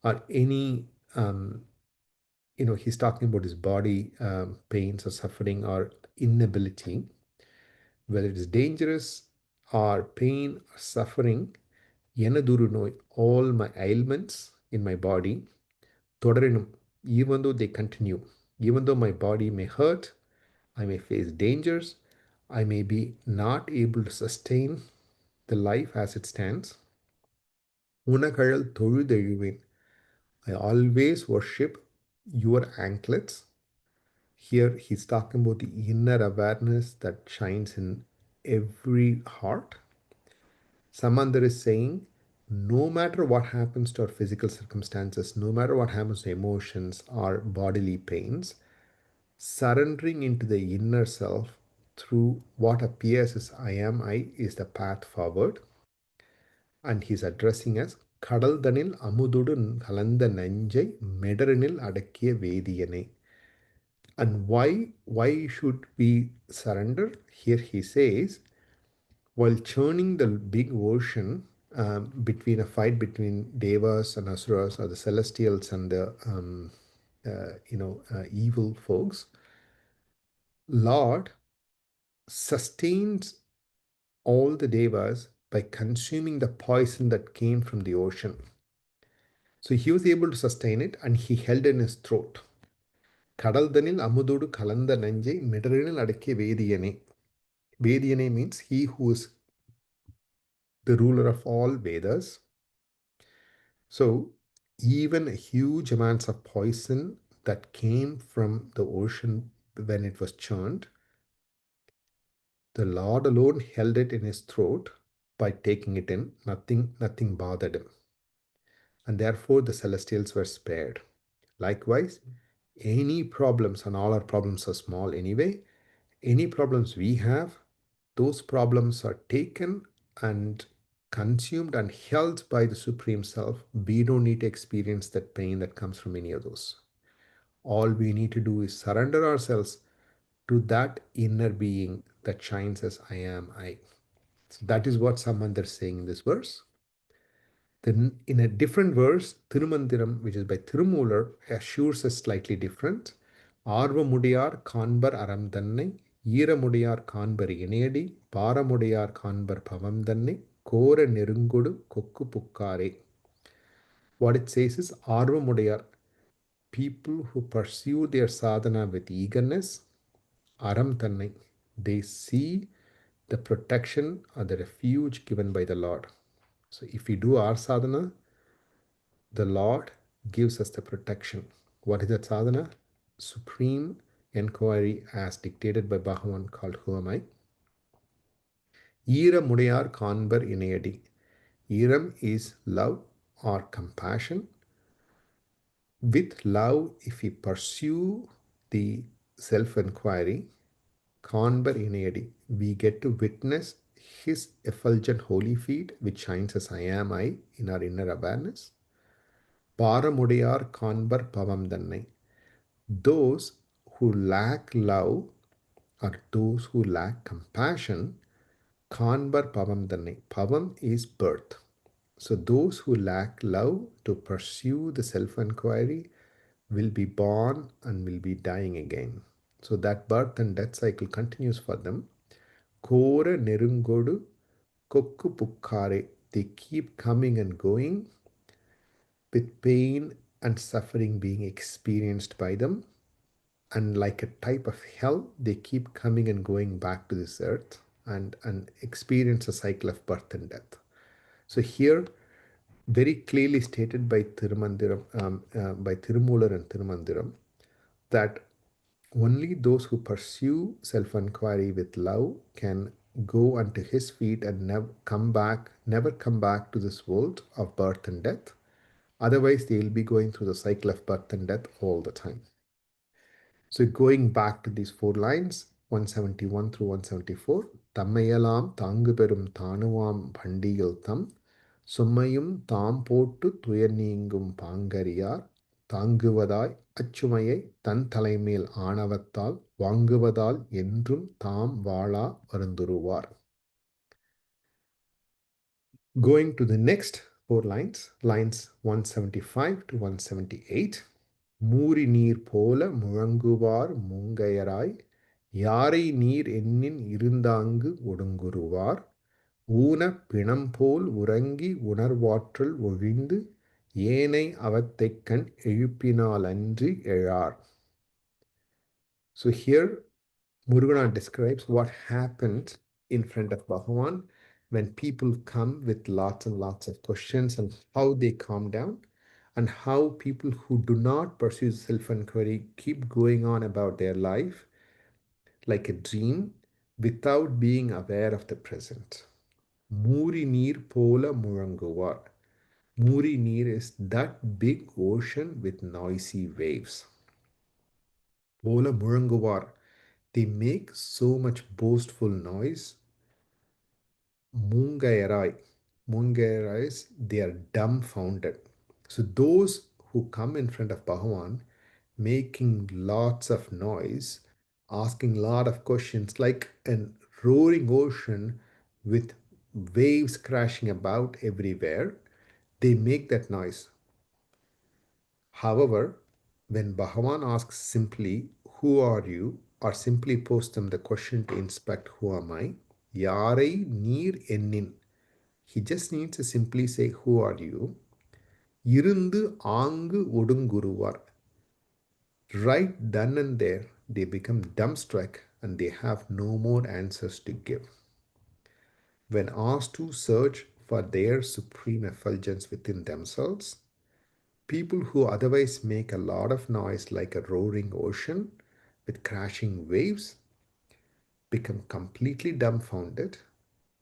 or any he's talking about his body pains or suffering or inability, whether it is dangerous or pain or suffering. Yenaduru noi, all my ailments in my body, todarinum, even though they continue, even though my body may hurt, I may face dangers, I may be not able to sustain the life as it stands. Unakazhal தொழுதெழுவேன், I always worship your anklets. Here he's talking about the inner awareness that shines in every heart. Samandar is saying, no matter what happens to our physical circumstances, no matter what happens to emotions or bodily pains, surrendering into the inner self through what appears as I am I is the path forward. And he's addressing us, கடல் தனில் அமுதுடு கலந்த நஞ்சை மெடரினில் அடக்கிய வேதியனை. And why should we surrender? Here he says, while churning the big ocean between a fight between devas and asuras, or the celestials and the evil folks, Lord sustains all the devas by consuming the poison that came from the ocean. So he was able to sustain it, and he held in his throat. கடல்தனில் அமுதோடு கலந்த நஞ்சை மிடரினில் அடக்கிய வேதியனே. Vediyane means he who is the ruler of all Vedas. So even huge amounts of poison that came from the ocean when it was churned, the Lord alone held it in his throat by taking it in. Nothing bothered him. And therefore the celestials were spared. Likewise, any problems, and all our problems are small anyway, any problems we have, those problems are taken and consumed and held by the Supreme Self. We don't need to experience that pain that comes from any of those. All we need to do is surrender ourselves to that inner being that shines as I am I. So that is what Samandar is saying in this verse. Then in a different verse, Thirumandiram, which is by Tirumular, assures us slightly different. ஆர்வமுடையார் காண்பர் அறம் தன்னை ஈரமுடையார் காண்பர் இணையடி பாரமுடையார் காண்பர் பவம் தன்னை கோர நெருங்கொடு கொக்கு புக்காரே. What it says is ஆர்வமுடையார், people who pursue their sadhana with eagerness, aram tannai, they see the protection or the refuge given by the Lord. So if we do our sadhana, the Lord gives us the protection. What is that sadhana? Supreme inquiry as dictated by Bhagavan, called Who Am I? ஈரமுடையார் காண்பர் இணையடி. Iram is love or compassion. With love, if we pursue the self-inquiry, Kanbar inayadi, we get to witness his effulgent holy feet, which shines as I am I in our inner awareness. Paramudayar Kanbar Pavam Dannai. Those who lack love or those who lack compassion, Kanbar Pavam Dannai. Pavam is birth. So those who lack love to pursue the self-inquiry will be born and will be dying again. So that birth and death cycle continues for them. Kora Nerungodu Kokku Pukkare. They keep coming and going with pain and suffering being experienced by them. And like a type of hell, they keep coming and going back to this earth and experience a cycle of birth and death. So here, very clearly stated by by Tirumular and Tirumandiram, that only those who pursue self-inquiry with love can go unto his feet and never come back to this world of birth and death. Otherwise, they will be going through the cycle of birth and death all the time. So going back to these 4 lines, 171 through 174, Tammayalam Tangu Perum Tanuvam Pandiyal Tam Summayum Tam Pottu Tuyar Neengum Pangariyar தாங்குவதாய் அச்சுமையை தன் தலைமேல் ஆணவத்தால் வாங்குவதால் என்றும் தாம் வாழா வருந்துருவார். Going to the next 4 lines, lines 175 to 178. மூரி நீர் போல முழங்குவார் மூங்கையராய் யாரை நீர் எண்ணின் இருந்தாங்கு ஒடுங்குருவார் ஊனப் பிணம்போல் உறங்கி உணர்வாற்றல் ஒழிந்து ஏனை அவத்தைக்கண் எழுப்பினாலன்றி எழார். So here Muruganar describes what happens in front of Bhagavan when people come with lots and lots of questions, and how they calm down, and how people who do not pursue self-inquiry keep going on about their life like a dream without being aware of the present. Muri neer pola muranguvar. Muri neer is that big ocean with noisy waves. Pola muranguvar. They make so much boastful noise. Mungayarai. Mungayarai is they are dumbfounded. So those who come in front of Bhagavan making lots of noise, asking a lot of questions like a roaring ocean with waves crashing about everywhere, they make that noise. However, when Bhagavan asks simply, who are you? Or simply post them the question to inspect, who am I? Yarai neer ennin. He just needs to simply say, who are you? Irundu aangu odunguruvar. Right then and there, they become dumbstruck and they have no more answers to give. When asked to search for their supreme effulgence within themselves, people who otherwise make a lot of noise like a roaring ocean with crashing waves become completely dumbfounded,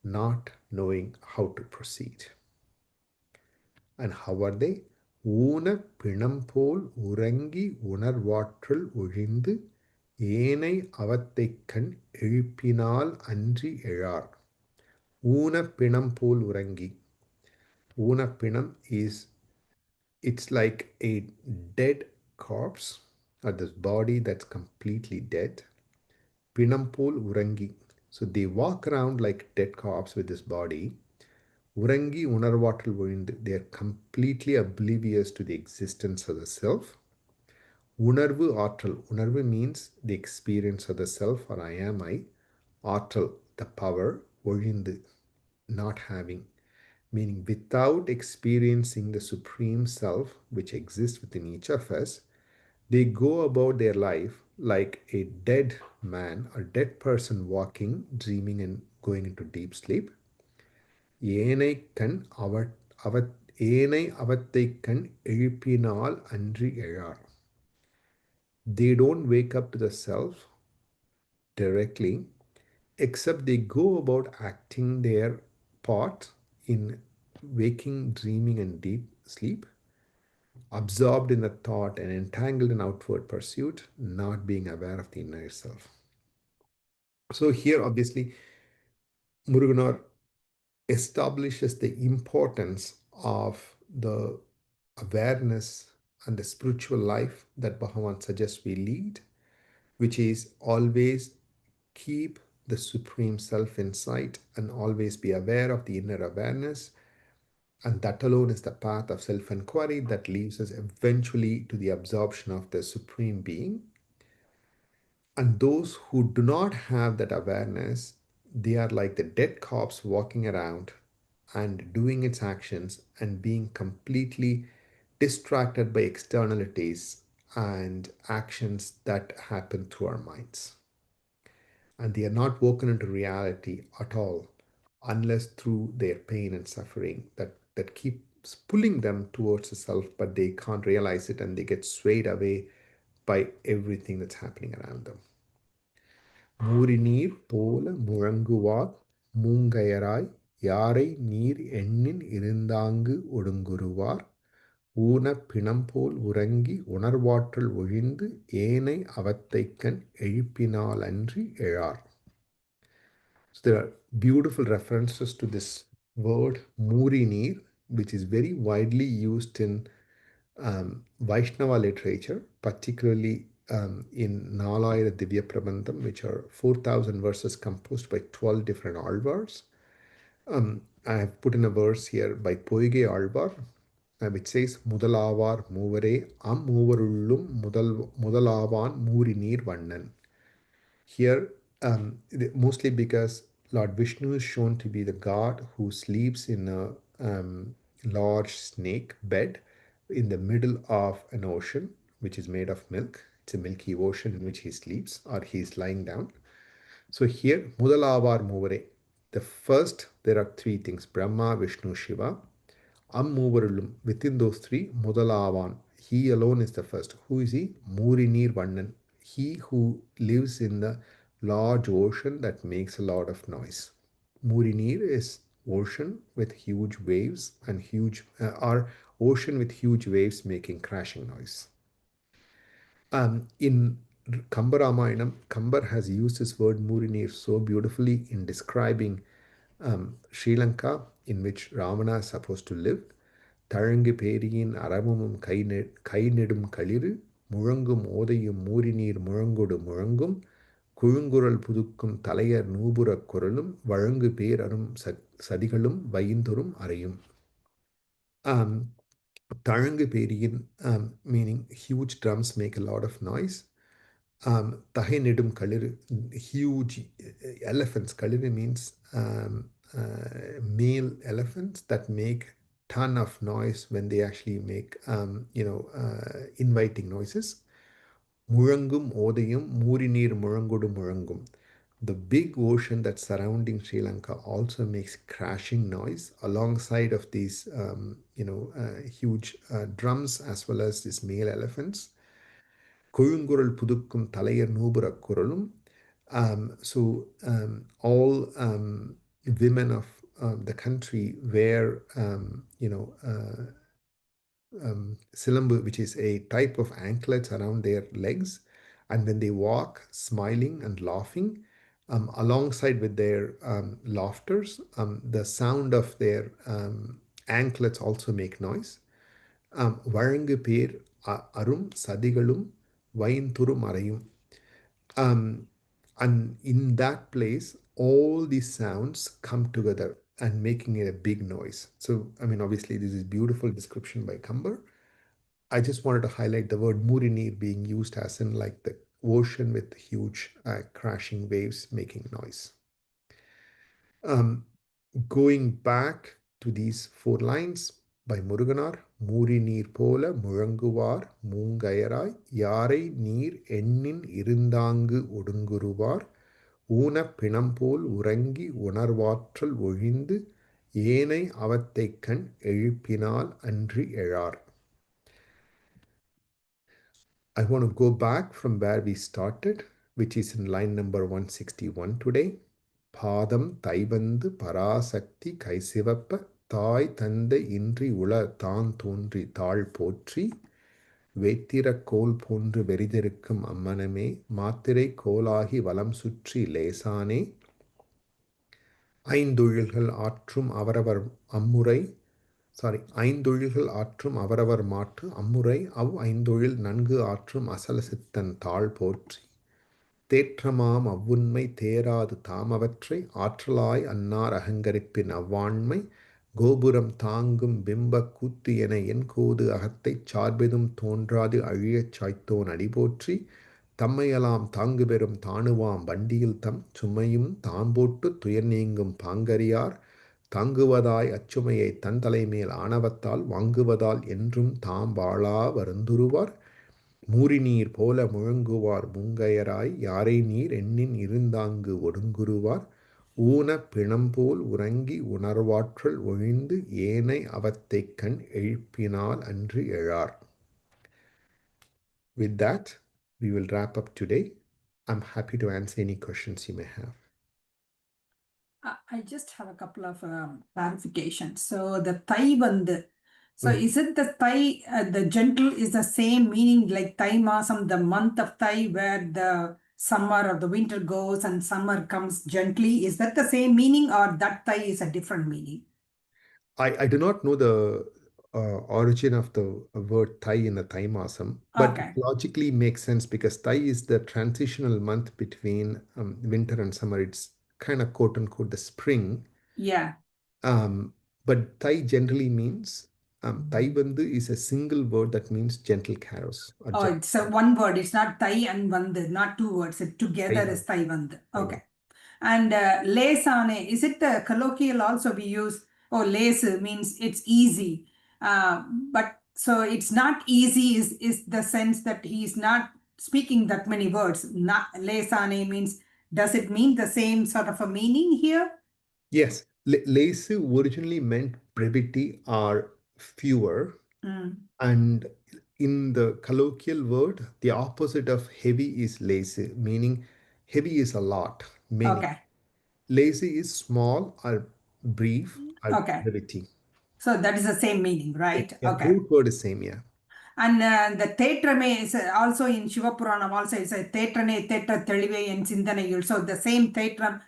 not knowing how to proceed. And how are they? ஊன பிணம்போல் உறங்கி உணர்வாற்றல் ஒழிந்து ஏனை அவத்தைக்கண் எழுப்பினால் அன்றி எழார். ஊன பிணம்போல் உறங்கி. Una pinam is, it's like a dead corpse, or this body that's completely dead. Pinampol urangi. So they walk around like dead corpse with this body. Urangi unarvatal vind. They are completely oblivious to the existence of the self. Unarvu ஆற்றல். Unarvu means the experience of the self or I am I. ஆற்றல், the power. ஒழிந்து, not having. Meaning without experiencing the supreme self which exists within each of us, they go about their life like a dead man or dead person walking, dreaming, and going into deep sleep. ஏனை கண் ஏனை அவத்தை கண் எழுப்பினால் அன்றி எழார். They don't wake up to the self directly, except they go about acting their part in waking, dreaming, and deep sleep, absorbed in the thought and entangled in outward pursuit, not being aware of the inner self. So, here obviously, Muruganar establishes the importance of the awareness and the spiritual life that Bhagavan suggests we lead, which is always keep the supreme self in sight and always be aware of the inner awareness. And that alone is the path of self inquiry that leads us eventually to the absorption of the supreme being. And those who do not have that awareness, they are like the dead corpse walking around and doing its actions and being completely distracted by externalities and actions that happen through our minds. And they are not woken into reality at all unless through their pain and suffering that keeps pulling them towards the self, but they can't realize it and they get swayed away by everything that's happening around them. மூரிநீர் போல முழங்குவார் மூங்கையராய் யாரை நீர் எண்ணின் இருந்தாங்கு ஒடுங்குருவார் ஊனப் பிணம்போல் உறங்கி உணர்வாற்றல் ஒழிந்து ஏனை அவத்தைக்கண் எழுப்பினாலன்றி எழார். So there are beautiful references to this word Murinir, which is very widely used in Vaishnava literature, particularly in Nalayana Divya Prabandham, which are 4,000 verses composed by 12 different alvars. I have put in a verse here by Poige Alvar, which says, Mudalavar Muvare Am Muvarullum Mudalavan Murinir Vannan. Here, mostly because Lord Vishnu is shown to be the god who sleeps in a large snake bed in the middle of an ocean, which is made of milk. It's a milky ocean in which he sleeps or he's lying down. So here, Mudalavar Muvare. The first, there are three things: Brahma, Vishnu, Shiva. Ammuvarulum. Within those three, Mudalavan. He alone is the first. Who is he? Murinir Vannan. He who lives in the large ocean that makes a lot of noise. Murinir is ocean with huge waves and or ocean with huge waves making crashing noise. In Kambaramayana, Kambar has used this word Murinir so beautifully in describing Sri Lanka, in which Ramana is supposed to live. தழங்கு பேரியின் அரவமும் கை நெடும் களிறு முழங்கும் ஓதையும் மூரிநீர் முழங்கொடு முழங்கும் குழுங்குரல் புதுக்கும் தலையர் நூபுறக் குரலும் வழங்கு பேர் அரும் சதிகளும் வயிந்தொரும் அறையும். தழங்கு பேரியின், meaning huge drums make a lot of noise. Tahe nedum kaliru, huge elephants. Kaliru means male elephants that make ton of noise when they actually make inviting noises. Murangum odayum Murinir Murangudu Murangum. The big ocean that's surrounding Sri Lanka also makes crashing noise alongside of these huge drums as well as these male elephants. Koyungural Pudukkum Talayar Nubura Kuralum. So all women of the country wear silambu, which is a type of anklets around their legs, and then they walk smiling and laughing. Alongside with their laughters, the sound of their anklets also make noise. Varangu பேர் அரும் சதிகளும் வைந்துரும் அறையும். And in that place, all these sounds come together and making it a big noise. So, I mean, obviously, this is beautiful description by Kambar. I just wanted to highlight the word Murinir being used as in like the ocean with huge crashing waves making noise. Um, Going back to these four lines by Muruganar, Muri நீர் போல முழங்குவார் மூங்கயராய் யாரை நீர் எண்ணின் இருந்தாங்கு ஒடுங்குருவார் ஊனப் பிணம்போல் உறங்கி உணர்வாற்றல் ஒழிந்து ஏனை அவத்தைக் கண் எழுப்பினால் அன்றி எழார். I want to go back from where we started, which is in line number 161 today. பாதம் தைவந்து பராசக்தி கைசிவப்ப தாய் தந்தை இன்றி உள தான் தோன்றி தாழ் போற்றி வேத்திரக் கோல் போன்று வெறிதிருக்கும் அம்மனமே மாத்திரை கோலாகி வலம் சுற்றி லேசானே ஐந்தொழில்கள் ஆற்றும் அவரவர் அம்முறை ஐந்தொழில்கள் ஆற்றும் அவரவர் மாட்டு அம்முறை அவ் ஐந்தொழில் நன்கு ஆற்றும் அசல சித்தன் தாழ் போற்றி தேற்றமாம் அவ்வுண்மை தேராது தாமவற்றை ஆற்றலாய் அன்னார் அகங்கரிப்பின் அவ்வாண்மை கோபுரம் தாங்கும் பிம்பக் கூத்து என என் கோது அகத்தைச் சார்பெதும் தோன்றாது அழியச் சாய்த்தோன் அடிபோற்றி தம்மையலாம் தாங்கு பெறும் தாணுவாம் வண்டியில் தம் சுமையும் தாம்போட்டு துயர் நீங்கும் பாங்கறியார் தாங்குவதாய் அச்சுமையை தன் தலைமேல் ஆணவத்தால் வாங்குவதால் என்றும் தாம் வாழா வருந்துருவார் மூரிநீர் போல முழங்குவார் மூங்கையராய் யாரை நீர் எண்ணின் இருந்தாங்கு ஒடுங்குருவார் ஊனப் பிணம்போல் உறங்கி உணர்வாற்றல் ஒழிந்து ஏனை அவத்தைக் கண் எழுப்பினால் அன்று எழார். With that, we will wrap up today. I'm happy to answer any questions you may have. I just have a couple of clarifications. So the Thai so is it the Thai, the gentle is the same meaning like Thai Masam, the month of Thai where the summer or the winter goes and summer comes gently? Is that the same meaning or that Thai is a different meaning? I do not know the origin of the word Thai in the Thai Masam, but Okay. it logically makes sense because Thai is the transitional month between winter and summer. It's kind of quote unquote the spring. Yeah. But Thai generally means Thai Vandu is a single word that means gentle carouse. Oh, it's a one word. It's not Thai and Vandu, not two words. It together Thai is Thai Vandu. Okay. Vandu. And lesane, is it the colloquial also we use? Oh, les means it's easy. But so it's not easy is the sense that he's not speaking that many words. Not lesane means, does it mean the same sort of a meaning here? Yes. Lace originally meant brevity or fewer. And in the colloquial word, the opposite of heavy is lazy, meaning heavy is a lot, many. Okay. Lazy is small or brief or Okay. brevity. So that is the same meaning, right? Yeah, Okay. both word is same, yeah. And the Tetrame is also in Shiva Puranam also is a Tetrane Tetra Telive and Sindanayul. So the same Tetram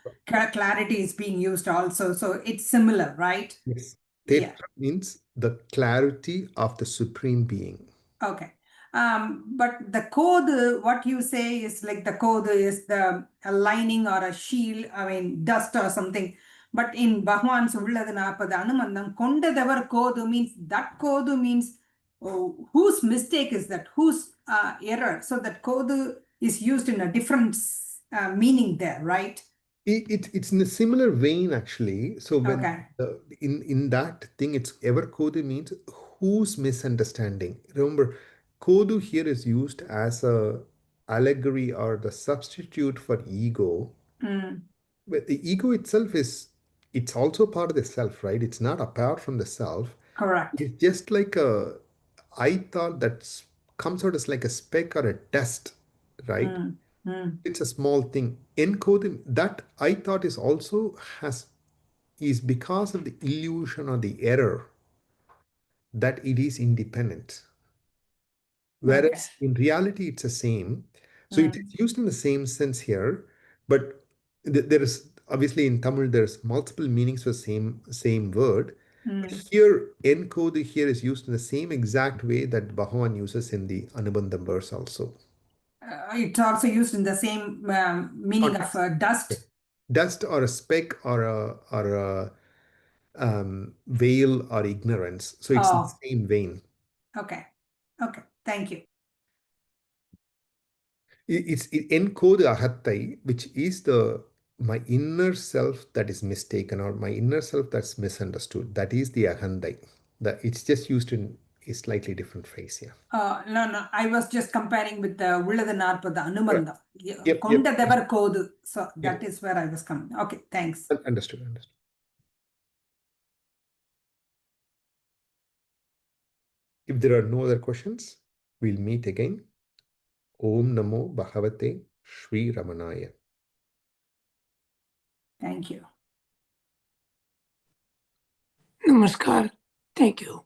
clarity is being used also. So it's similar, right? Yes. Tetra means the clarity of the Supreme Being. Okay. But the code, what you say is like the code is a lining or a shield, I mean, dust or something. But in Bhagavan's Ulladana Anumandam, Kondadevar Kodu means that Kodu means whose mistake is that? Whose error? So that Kodu is used in a different meaning there, right? It's in a similar vein actually. So when Okay. in that thing, it's ever kodu means whose misunderstanding. Remember, kodu here is used as a allegory or the substitute for ego. But the ego itself it's also part of the self, right? It's not apart from the self. Correct. It's just like a I thought that comes out as like a speck or a dust, right? It's a small thing. Encoding that I thought is also is because of the illusion or the error that it is independent. Whereas in reality, it's the same. So it is used in the same sense here, but there is obviously in Tamil there's multiple meanings for same word. But here, encode here is used in the same exact way that Bhagavan uses in the Anubandham verse also. It's also used in the same meaning of dust. Dust or a speck or a veil or ignorance. So it's the same vein. Okay. Okay, thank you. It's encode ahattai, which is my inner self that is mistaken, or my inner self that's misunderstood. That is the ahandai. It's just used in a slightly different phrase here. No, I was just comparing with the Ullada Narpada Anumandam. Yep. Konda Devar Kodu. So that Yep. is where I was coming. Okay, thanks. Understood. If there are no other questions, we'll meet again. Om Namo Bhagavate Sri Ramanaya. Thank you. Namaskar. Thank you.